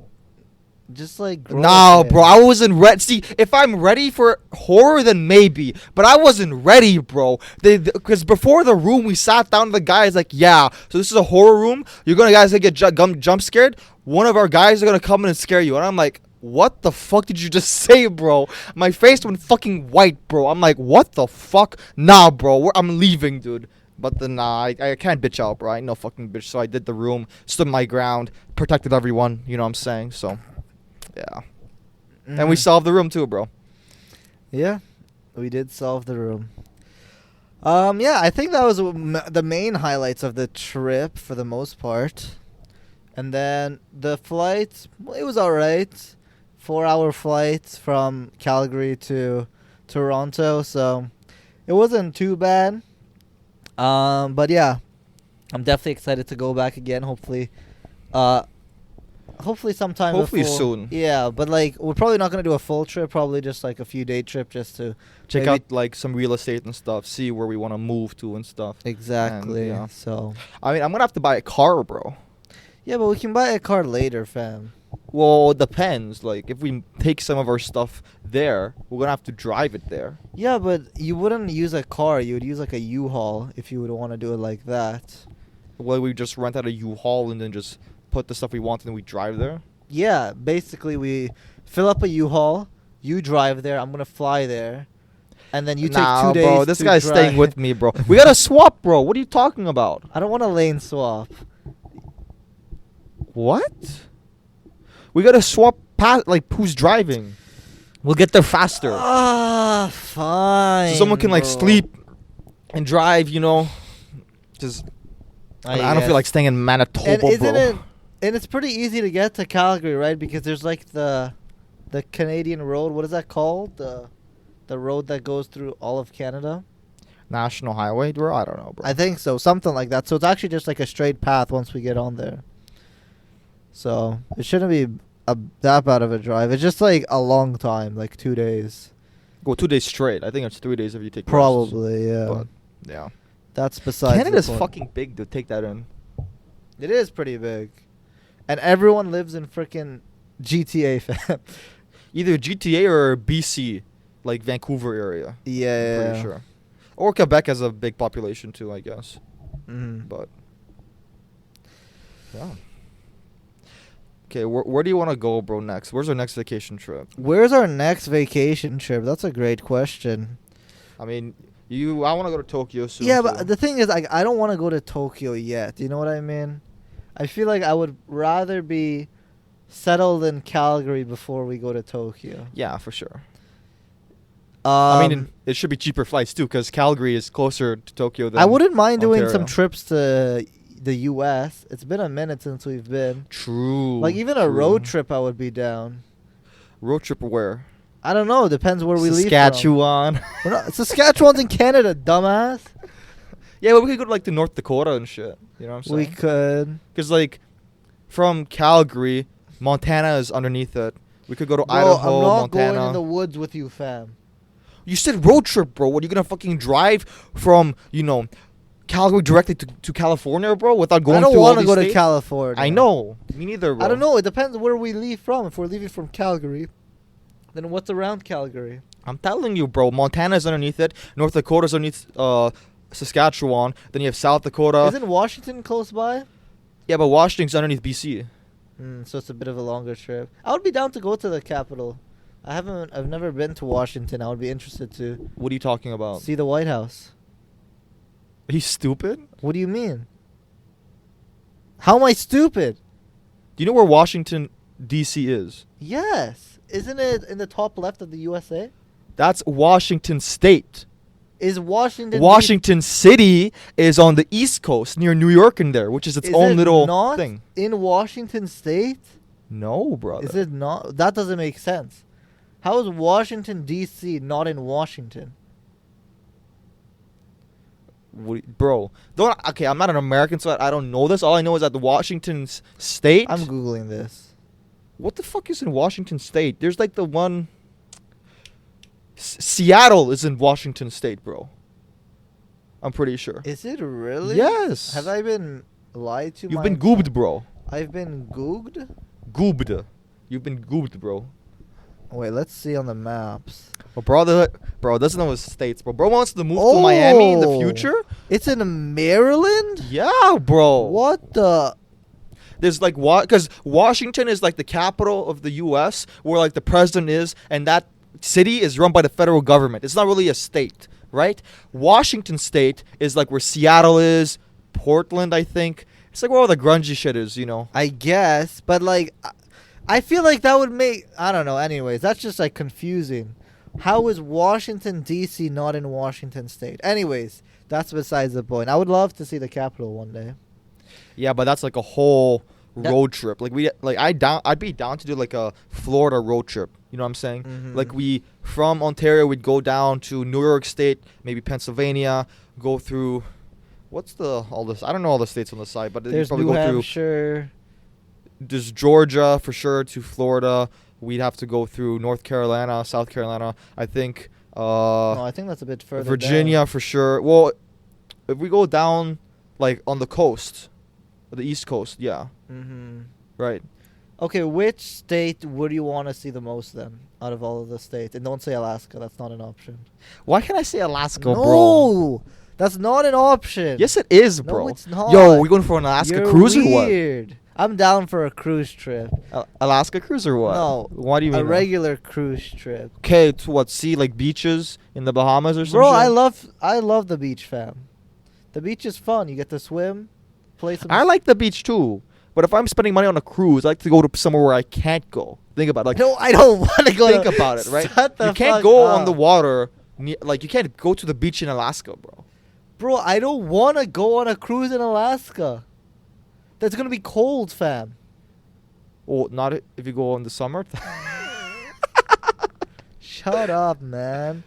No, bro, I wasn't ready. See, if I'm ready for horror, then maybe. But I wasn't ready, bro. Because before the room, we sat down. The guy is like, "Yeah, so this is a horror room. You're gonna get jump scared. One of our guys are gonna come in and scare you." And I'm like, "What the fuck did you just say, bro?" My face went fucking white, bro. I'm like, "What the fuck?" Nah, bro, I'm leaving, dude. But then I can't bitch out, bro. I ain't no fucking bitch. So I did the room, stood my ground, protected everyone. You know what I'm saying? So. Yeah. And we solved the room too, bro. Yeah, we did solve the room. Yeah, I think that was the main highlights of the trip for the most part. And then the flight, it was alright. 4-hour flight from Calgary to Toronto, so it wasn't too bad. But yeah, I'm definitely excited to go back again. Hopefully sometime Hopefully before. soon. Yeah, but like we're probably not gonna do a full trip. Probably just like a few day trip just to Check maybe- out like some real estate and stuff. See where we want to move to and stuff. Exactly. yeah. So I mean, I'm gonna have to buy a car, bro. yeah, but we can buy a car later, fam. Well, it depends. Like, if we take some of our stuff there, we're gonna have to drive it there. Yeah, but you wouldn't use a car. You would use like a U-Haul if you would want to do it like that. Well, we just rent out a U-Haul and then just put the stuff we want and then we drive there. Yeah, basically we fill up a U-Haul. You drive there. I'm gonna fly there, and then you take Nah, 2 days. bro, this to guy's drive. staying with me, bro. We gotta swap, bro. What are you talking about? I don't want a lane swap. What? We gotta swap like who's driving. We'll get there faster. Ah, fine. So someone can like bro. sleep and drive, you know. Just I don't guess. feel like staying in Manitoba, And isn't bro. it? And it's pretty easy to get to Calgary, right? Because there's like the Canadian road. What is that called? The road that goes through all of Canada. National Highway, bro. I don't know, bro. I think so, something like that. So it's actually just like a straight path once we get on there. So it shouldn't be that bad of a drive. It's just like a long time, like 2 days. Go 2 days straight. I think it's 3 days if you take rests. Probably, yeah. But yeah, That's besides. Canada's the point. fucking big to take that in. It is pretty big, and everyone lives in freaking GTA, fam. Either GTA or BC, like Vancouver area. Yeah. I'm pretty sure. Or Quebec has a big population too, I guess. Mm. But yeah. Okay, where do you want to go, bro? Next, where's our next vacation trip? Where's our next vacation trip? That's a great question. I mean, I want to go to Tokyo soon. Yeah, too. but the thing is, I don't want to go to Tokyo yet. You know what I mean? I feel like I would rather be settled in Calgary before we go to Tokyo. Yeah, for sure. I mean, it should be cheaper flights too, because Calgary is closer to Tokyo than I wouldn't mind doing some Ontario. trips to the U.S. It's been a minute since we've been. True. Like even a road true. trip, I would be down. Road trip where? I don't know. Depends where we leave from. Saskatchewan. We're not, Saskatchewan's in Canada, dumbass. Yeah, but we could go to like to North Dakota and shit. You know what I'm We saying? could. Because like, from Calgary, Montana is underneath it. We could go to Bro, Idaho, I'm not Montana. going in the woods with you, fam. You said road trip, bro. What, are you gonna fucking drive from, Calgary directly to California, bro, without going I don't through all want to these go to states? California. I know. Me neither, bro. I don't know. It depends where we leave from. If we're leaving from Calgary, then what's around Calgary? I'm telling you, bro. Montana's underneath it. North Dakota's underneath Saskatchewan. Then you have South Dakota. Isn't Washington close by? Yeah, but Washington's underneath BC. So it's a bit of a longer trip. I would be down to go to the capital. I've never been to Washington. I would be interested to What are you talking about? see the White House. Are you stupid? What do you mean? How am I stupid? Do you know where Washington, D.C. is? Yes. Isn't it in the top left of the USA? That's Washington State. Is Washington Washington City is on the East Coast near New York in there, which is its Is own it little not thing. in Washington State? No, brother. Is it not? That doesn't make sense. How is Washington D.C. not in Washington? Bro, okay, I'm not an American, so I don't know this. All I know is that the Washington State. I'm googling this. What the fuck is in Washington State? There's like the one. Seattle is in Washington State, bro. I'm pretty sure. Is it really? Yes. Have I been lied to? You've been goobed, bro. I've been googed? Goobed. You've been goobed, bro. Wait, let's see on the maps. Well, bro doesn't know his states, bro. Bro wants to move to Miami in the Oh. future. It's in Maryland? Yeah, bro. What the? There's like because Washington is like the capital of the U.S., where like the president is, and that city is run by the federal government. It's not really a state, right? Washington State is like where Seattle is, Portland, I think. It's like where all the grungy shit is, you know. I guess, but like, I feel like that would make, I don't know. Anyways, that's just like confusing. How is Washington D.C. not in Washington State? Anyways, that's besides the point. I would love to see the Capitol one day. Yeah, but that's like a whole That- road trip. I'd be down to do like a Florida road trip. You know what I'm saying? Mhm. Like from Ontario, we'd go down to New York State, maybe Pennsylvania, go through. What's all this? I don't know all the states on the side, but you'd There's probably New go through. Hampshire. There's Georgia for sure to Florida. We'd have to go through North Carolina, South Carolina. I think No, I think that's a bit further Virginia for sure. Well, if we go down like on the coast, the East Coast, yeah, Mm-hmm. right. Okay, which state would you want to see the most then, out of all of the states? And don't say Alaska. That's not an option. Why can't I say Alaska, bro? No, that's not an option. Yes, it is, bro. No, it's not. Yo, we going for an Alaska You're cruise or what? weird. I'm down for a cruise trip. Alaska cruise or what? No, What do you mean? A regular cruise trip. Okay, to what? See like beaches in the Bahamas or something? Bro, I love the beach, fam. The beach is fun. You get to swim, play some. I like the beach too. But if I'm spending money on a cruise, I like to go to somewhere where I can't go. Think about it. Like, No, I don't want to go. think about it, right? Shut the You can't fuck go up. on the water. Like, you can't go to the beach in Alaska, bro. Bro, I don't want to go on a cruise in Alaska. That's gonna be cold, fam. Well, not if you go in the summer. Shut up, man.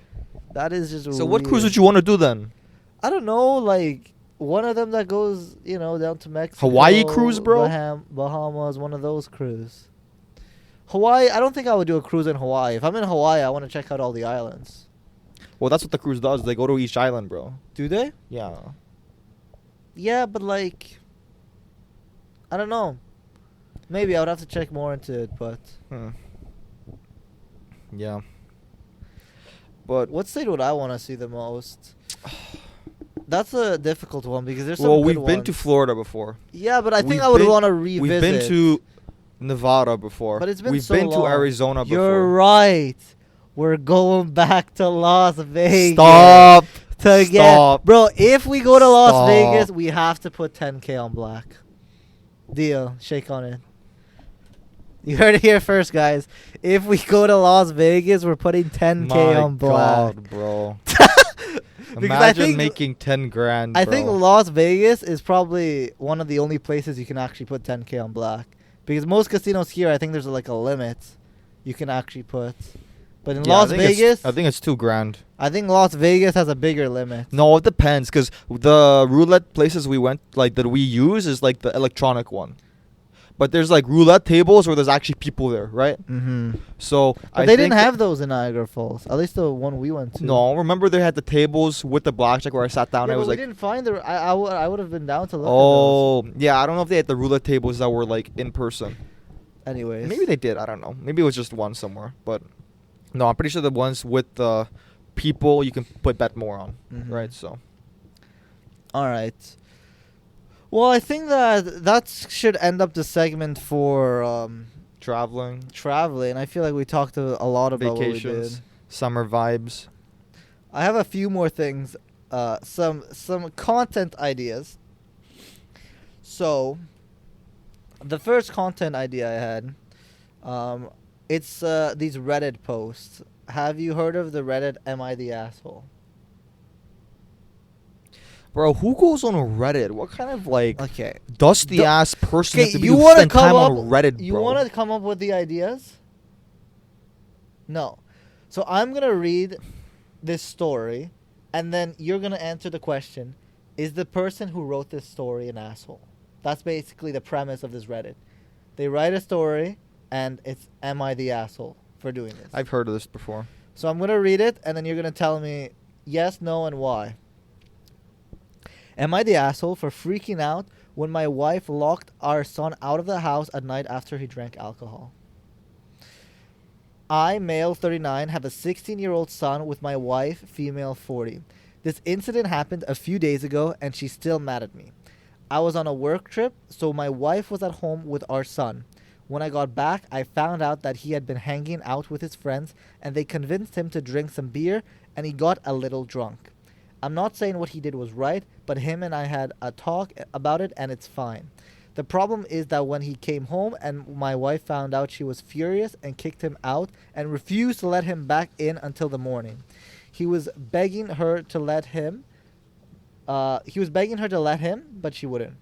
That is just. So, what cruise weird. would you want to do then? I don't know, like one of them that goes, down to Mexico. Hawaii cruise, bro? Bahamas, one of those cruise. Hawaii, I don't think I would do a cruise in Hawaii. If I'm in Hawaii, I want to check out all the islands. Well, that's what the cruise does. They go to each island, bro. Do they? Yeah. Yeah, but like, I don't know. Maybe I would have to check more into it, but Yeah. But what state would I want to see the most? That's a difficult one because there's some well, good we've been to ones. Florida before. Yeah, but I think We've I would been- want to revisit. We've been to Nevada before. But it's been We've so been long. to Arizona before. You're right. We're going back to Las Vegas. Stop. To get, Stop. bro, if we go to Las Stop. Vegas, we have to put 10K on black. Deal. Shake on it. You heard it here first, guys. If we go to Las Vegas, we're putting 10K My on black. God, bro. Because I Imagine think- making 10 grand, I bro. think Las Vegas is probably one of the only places you can actually put 10K on black. Because most casinos here, I think there's like a limit you can actually put. But in Yeah, Las Vegas, I think it's 2 grand. I think Las Vegas has a bigger limit. No, it depends, because the roulette places we went, like, that we use is, like, the electronic one. But there's, like, roulette tables where there's actually people there, right? Mm-hmm. So, But they didn't have those in Niagara Falls. At least the one we went to. No, remember they had the tables with the blackjack where I sat down Yeah, and I but was we like, didn't find the. I would have been down to look oh, yeah, I don't know if they had the roulette tables that were, like, in person. at those. Anyways. Maybe they did, I don't know. Maybe it was just one somewhere. But, no, I'm pretty sure the ones with the people you can bet more on, Mhm. right? So, All right. Well, I think that should end up the segment for traveling, traveling. I feel like we talked a lot about what we vacations, did. summer vibes. I have a few more things, some content ideas. So, the first content idea I had, it's these Reddit posts. Have you heard of the Reddit "Am I the Asshole"? Bro, who goes on Reddit? What kind of, like, Okay. dusty ass person Okay, has to be you to want to spend come time up? on Reddit, You bro? want to come up with the ideas? No. So I'm gonna read this story, and then you're gonna answer the question: is the person who wrote this story an asshole? That's basically the premise of this Reddit. They write a story, and it's "Am I the asshole for doing this?" I've heard of this before. So I'm gonna read it, and then you're gonna tell me yes, no, and why. Am I the asshole for freaking out when my wife locked our son out of the house at night after he drank alcohol? I, male 39, have a 16-year-old son with my wife, female 40. This incident happened a few days ago, and she's still mad at me. I was on a work trip, so my wife was at home with our son. When I got back, I found out that he had been hanging out with his friends, and they convinced him to drink some beer, and he got a little drunk. I'm not saying what he did was right, but him and I had a talk about it, and it's fine. The problem is that when he came home and my wife found out, she was furious and kicked him out and refused to let him back in until the morning. He was begging her to let him, but she wouldn't.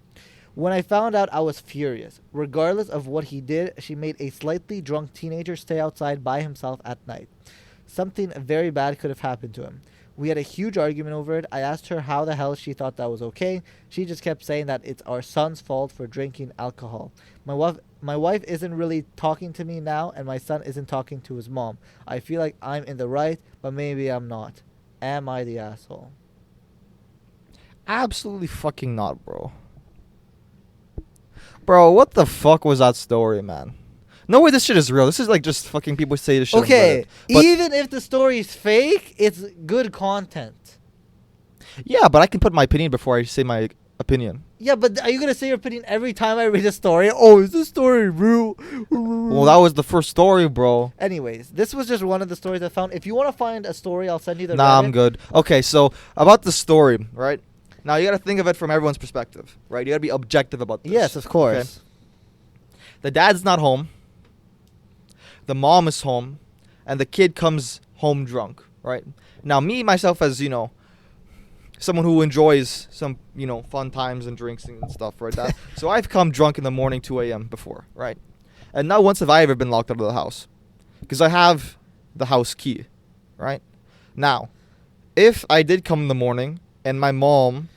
When I found out, I was furious. Regardless of what he did, she made a slightly drunk teenager stay outside by himself at night. Something very bad could have happened to him. We had a huge argument over it. I asked her how the hell she thought that was okay. She just kept saying that it's our son's fault for drinking alcohol. My wife isn't really talking to me now, and my son isn't talking to his mom. I feel like I'm in the right, but maybe I'm not. Am I the asshole? Absolutely fucking not, bro. Bro, what the fuck was that story, man? No way this shit is real. This is like just fucking people say this shit on Okay, Reddit. But even if the story is fake, it's good content. yeah, but I can put my opinion before I say my opinion. Yeah, but are you gonna say your opinion every time I read a story? Oh, is this story real? Well, that was the first story, bro. Anyways, this was just one of the stories I found. If you want to find a story, I'll send you the Nah, Reddit. I'm good. Okay, so about the story, right? Now you gotta think of it from everyone's perspective, right? You gotta be objective about this. Yes, of course. The dad's not home. The mom is home, and the kid comes home drunk, right? Now, me myself, as someone who enjoys some fun times and drinks and stuff, right? So I've come drunk in the morning, 2 a.m. before, right? And not once have I ever been locked out of the house, because I have the house key, right? Now, if I did come in the morning and my mom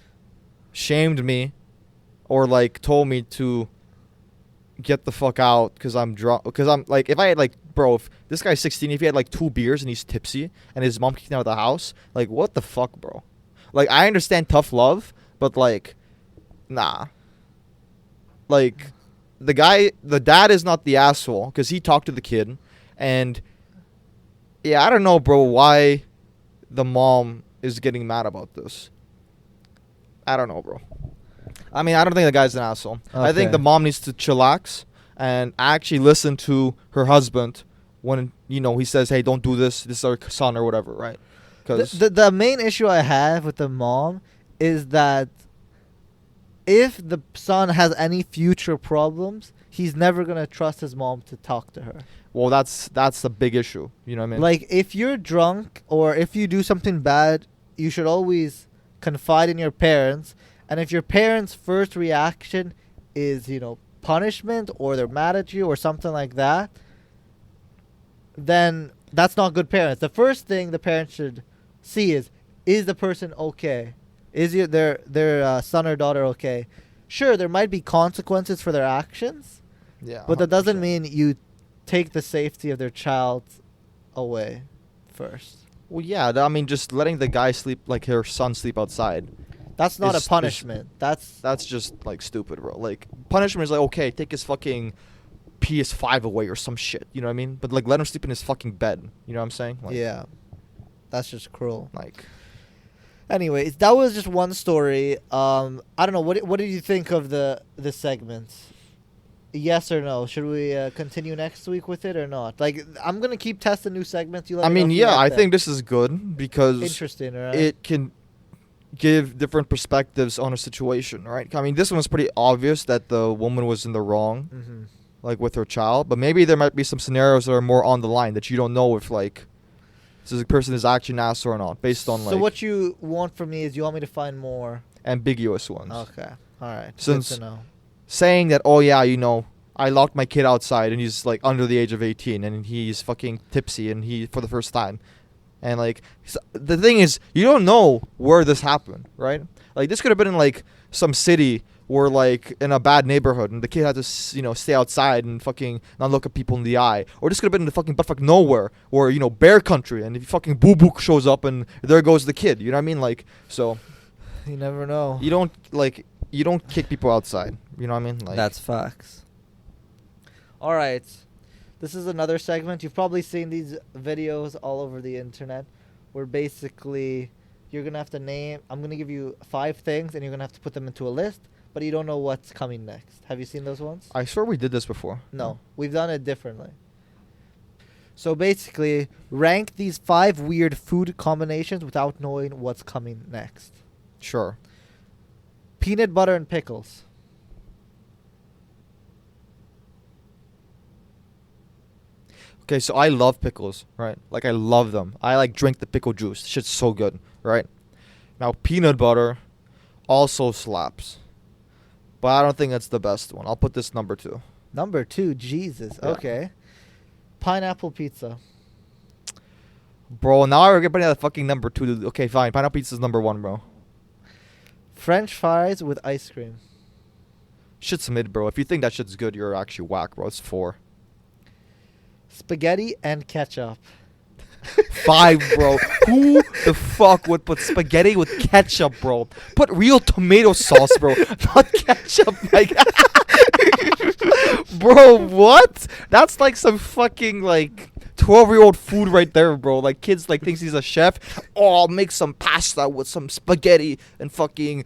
shamed me, or like told me to get the fuck out because I'm drunk, because I'm like, if I had like, bro, if this guy's 16, if he had like 2 beers and he's tipsy and his mom kicked him out of the house, like, what the fuck, bro? Like, I understand tough love, but like, nah. Like, the dad is not the asshole because he talked to the kid, and yeah, I don't know, bro, why the mom is getting mad about this. I don't know, bro. I mean, I don't think the guy's an asshole. I think Okay. the mom needs to chillax and actually listen to her husband when, he says, hey, don't do this. This is our son or whatever, right? Because The main issue I have with the mom is that if the son has any future problems, he's never gonna trust his mom to talk to her. well, that's a big issue. You know what I mean? Like, if you're drunk or if you do something bad, you should always confide in your parents. And if your parents' first reaction is, punishment, or they're mad at you or something like that, then that's not good parents. The first thing the parents should see is the person okay? Is their son or daughter okay? Sure, there might be consequences for their actions, yeah. but that doesn't 100%. mean you take the safety of their child away first. Well, yeah. I mean, just letting the guy sleep, like her son sleep outside. That's not Is- a punishment. That's just like stupid, bro. Like, punishment is like, okay, take his fucking PS5 away or some shit. You know what I mean? But like, let him sleep in his fucking bed. You know what I'm saying? Like, yeah. That's just cruel. Like, Anyways, that was just one story. I don't know. What did you think of the segment? Yes or no? Should we continue next week with it or not? Like, I'm gonna keep testing new segments. You let I me know mean, if you yeah, like I them. think this is good because Interesting, right? it can give different perspectives on a situation, right? I mean, this one's pretty obvious that the woman was in the wrong, Mm-hmm. like with her child, but maybe there might be some scenarios that are more on the line that you don't know if like this person is actually an ass or not, based on So like what you want from me is you want me to find more. ambiguous ones. Okay. All right. Since- Good to know. Saying that, oh yeah, I locked my kid outside and he's like under the age of 18 and he's fucking tipsy and he for the first time. And like the thing is, you don't know where this happened, right? Like this could have been in like some city or like in a bad neighborhood and the kid had to stay outside and fucking not look at people in the eye. Or this could have been in the fucking buttfuck nowhere or bear country and if fucking boo boo shows up and there goes the kid. You know what I mean? Like, so You never know. you don't kick people outside. You know what I mean? Like, That's facts. All right. This is another segment. You've probably seen these videos all over the internet where basically you're going to have to name, I'm going to give you 5 things and you're going to have to put them into a list, but you don't know what's coming next. Have you seen those ones? I swear we did this before. No, we've done it differently. So basically, rank these 5 weird food combinations without knowing what's coming next. Sure. Peanut butter and pickles. Okay, so I love pickles, right? Like I love them. I like drink the pickle juice. Shit's so good, right? Now peanut butter also slaps. But I don't think that's the best one. I'll put this number 2. Number 2, Jesus. Yeah. Okay. Pineapple pizza. Bro, now we're getting at fucking number 2. Okay, fine. Pineapple pizza's number 1, bro. French fries with ice cream. Shit's mid, bro. If you think that shit's good, you're actually whack, bro. It's 4. Spaghetti and ketchup. 5, bro. Who the fuck would put spaghetti with ketchup, bro? Put real tomato sauce, bro. Not ketchup, like. Bro, what? That's like some fucking like 12-year-old food right there, bro. Like kids like thinks he's a chef. Oh, I'll make some pasta with some spaghetti and fucking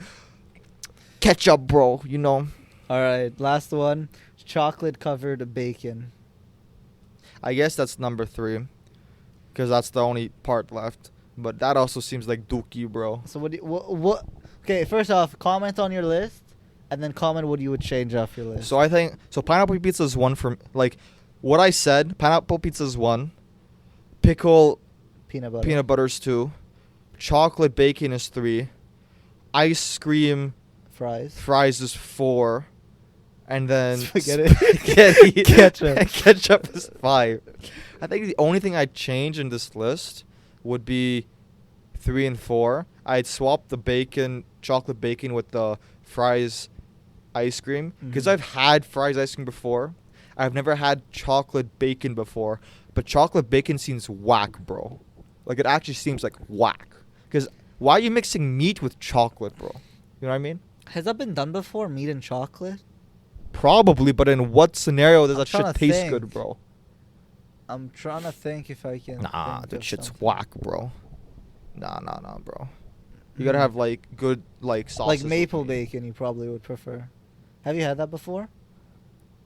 ketchup, bro. You know. All right, last one. Chocolate covered bacon. I guess that's number 3, because that's the only part left. But that also seems like dookie, bro. So what? What? Okay, first off, comment on your list, and then comment what you would change off your list. So I think pineapple pizza is 1 from like what I said. Pineapple pizza is 1. Pickle peanut butter. peanut butter's 2. Chocolate bacon is 3. Ice cream fries is 4. And then spaghetti ketchup is 5. I think the only thing I'd change in this list would be 3 and 4. I'd swap the chocolate bacon with the fries ice cream, because Mhm. I've had fries ice cream before. I've never had chocolate bacon before, but chocolate bacon seems whack, bro. Like, it actually seems like whack. Because why are you mixing meat with chocolate, bro? You know what I mean? Has that been done before? Meat and chocolate? Probably, but in what scenario does I'm that shit trying to taste think. good, bro? I'm trying to think if I can. Nah, think that of shit's something. whack, bro. Nah, bro. You gotta have like good like sauces. like with maple meat. bacon. You probably would prefer. Have you had that before?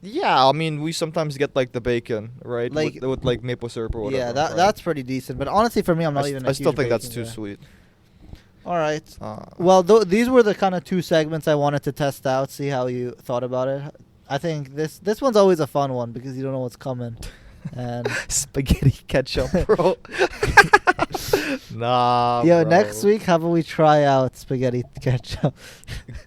Yeah, I mean we sometimes get like the bacon, right? Like- with like maple syrup or whatever. Yeah, that right? that's pretty decent. But honestly, for me, I'm not even. I still think that's too sweet. All right. Uh, Well, these were the kind of 2 segments I wanted to test out, see how you thought about it. I think this one's always a fun one because you don't know what's coming. And spaghetti ketchup, bro. Nah. yo, bro. next week, how about we try out spaghetti ketchup?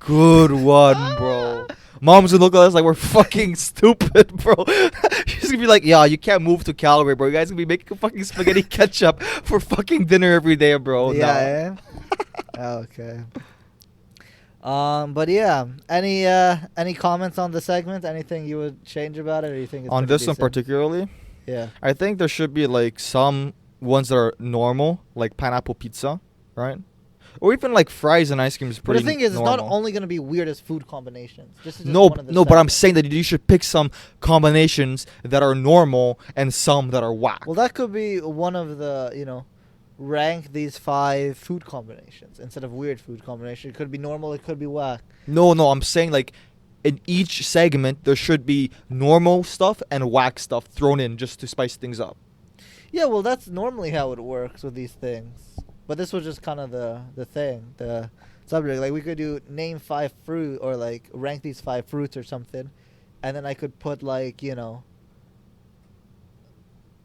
Good one, bro. Mom's gonna look at us like we're fucking stupid, bro. She's gonna be like, "Yeah, you can't move to Calgary, bro. You guys gonna be making fucking spaghetti ketchup for fucking dinner every day, bro." Yeah. Okay. But yeah, any comments on the segment? Anything you would change about it, or you think it's On pretty this one decent? particularly, Yeah. I think there should be like some ones that are normal, like pineapple pizza, right? Or even like fries and ice cream is But pretty the thing is, it's not normal. only gonna be weird as food combinations. This is just No, one of the no, but I'm segments. saying that you should pick some combinations that are normal and some that are whack. Well, that could be one of the, rank these 5 food combinations instead of weird food combination. It could be normal, it could be whack. No, I'm saying like in each segment there should be normal stuff and whack stuff thrown in just to spice things up. Yeah, well, that's normally how it works with these things. But this was just kind of the thing, the subject. Like, we could do name 5 fruit or, like, rank these 5 fruits or something. And then I could put, like, a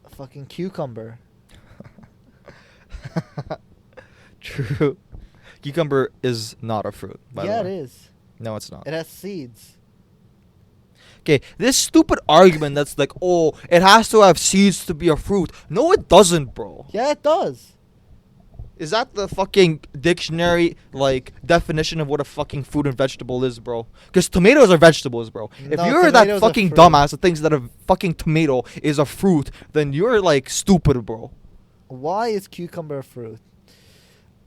fucking cucumber. True. Cucumber is not a fruit, by Yeah, the it way. is. No, it's not. It has seeds. Okay, this stupid argument that's like, oh, it has to have seeds to be a fruit. No, it doesn't, bro. Yeah, it does. Is that the fucking dictionary, like, definition of what a fucking fruit and vegetable is, bro? Because tomatoes are vegetables, bro. If No, you're that tomatoes are fucking fruit. dumbass that thinks that a fucking tomato is a fruit, then you're, like, stupid, bro. Why is cucumber a fruit?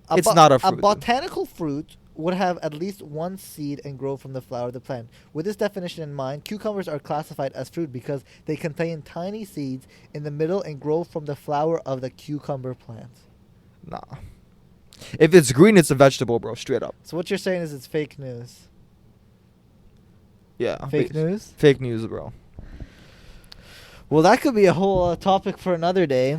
It's not a A fruit. botanical fruit would have at least 1 seed and grow from the flower of the plant. With this definition in mind, cucumbers are classified as fruit because they contain tiny seeds in the middle and grow from the flower of the cucumber plant. Nah. If it's green, it's a vegetable, bro. Straight up. So what you're saying is it's fake news. Yeah. Fake news? Fake news, bro. Well, that could be a whole topic for another day.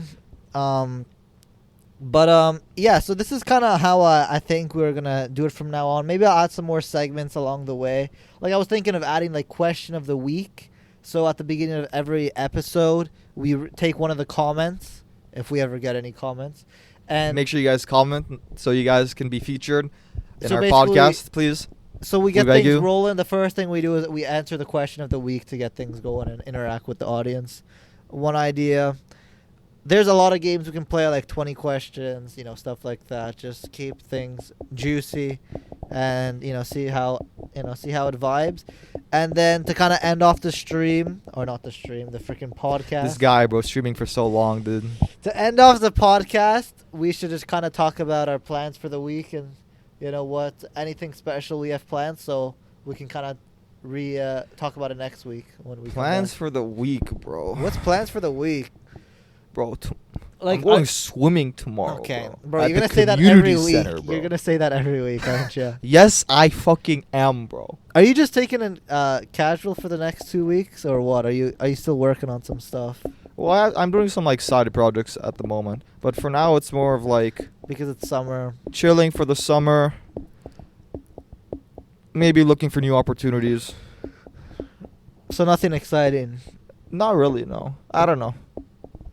Yeah, so this is kind of how I think we're going to do it from now on. Maybe I'll add some more segments along the way. Like, I was thinking of adding, like, question of the week. So at the beginning of every episode, we take one of the comments, if we ever get any comments. And Make sure you guys comment so you guys can be featured in So our basically- podcast, please. so we get We beg things you. rolling. The first thing we do is we answer the question of the week to get things going and interact with the audience. One idea. There's a lot of games we can play, like 20 questions, stuff like that. Just keep things juicy and, see how it vibes. And then to kind of end off the stream, or not the stream, the freaking podcast. This guy, bro, streaming for so long, dude. To end off the podcast, we should just kind of talk about our plans for the week and, anything special we have planned, so we can kind of talk about it next week when we come Plans back. for the week, bro. What's plans for the week? Bro, Like, I'm going swimming tomorrow. okay, bro. bro, At you're the gonna say that community every week. center, bro. You're gonna say that every week, aren't you? Yes, I fucking am, bro. Are you just taking a casual for the next 2 weeks, or what? Are you still working on some stuff? Well, I'm doing some like side projects at the moment, but for now it's more of like Because it's summer. chilling for the summer. Maybe looking for new opportunities. So nothing exciting. Not really, no. I don't know.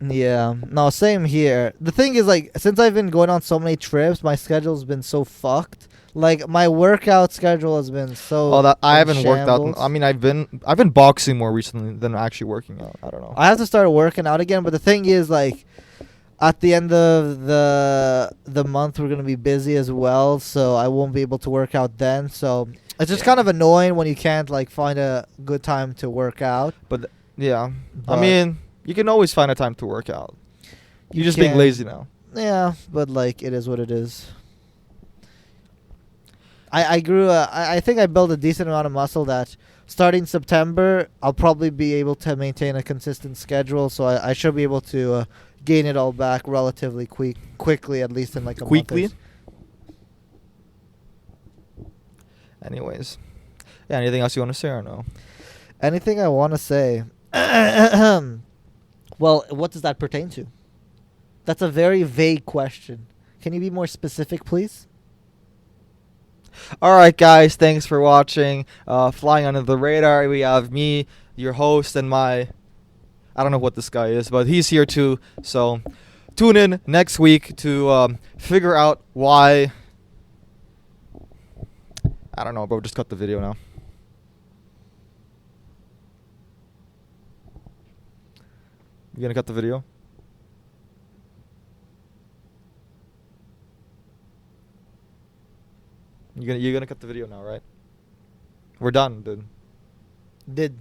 Yeah. No, same here. The thing is, like, since I've been going on so many trips, my schedule's been so fucked. Like, my workout schedule has been so. Oh, that I in haven't worked out. shambles. I mean, I've been boxing more recently than actually working out. I don't know. I have to start working out again, but the thing is, like, at the end of the month, we're gonna be busy as well, so I won't be able to work out then. So it's just Yeah. kind of annoying when you can't like find a good time to work out. Yeah. I But mean, you can always find a time to work out. You're you just being can- lazy now. Yeah, but like it is what it is. I grew. I think I built a decent amount of muscle that starting September I'll probably be able to maintain a consistent schedule. So I should be able to gain it all back relatively quickly, at least in like a Quickly? month. Anyways. Yeah, anything else you want to say or no? Anything I want to say? Well, what does that pertain to? That's a very vague question. Can you be more specific, please? All right, guys. Thanks for watching. Flying under the radar, we have me, your host, and I don't know what this guy is, but he's here too. So tune in next week to figure out why. I don't know, bro. Just cut the video now. You gonna cut the video? You're gonna cut the video now, right? We're done, dude. Did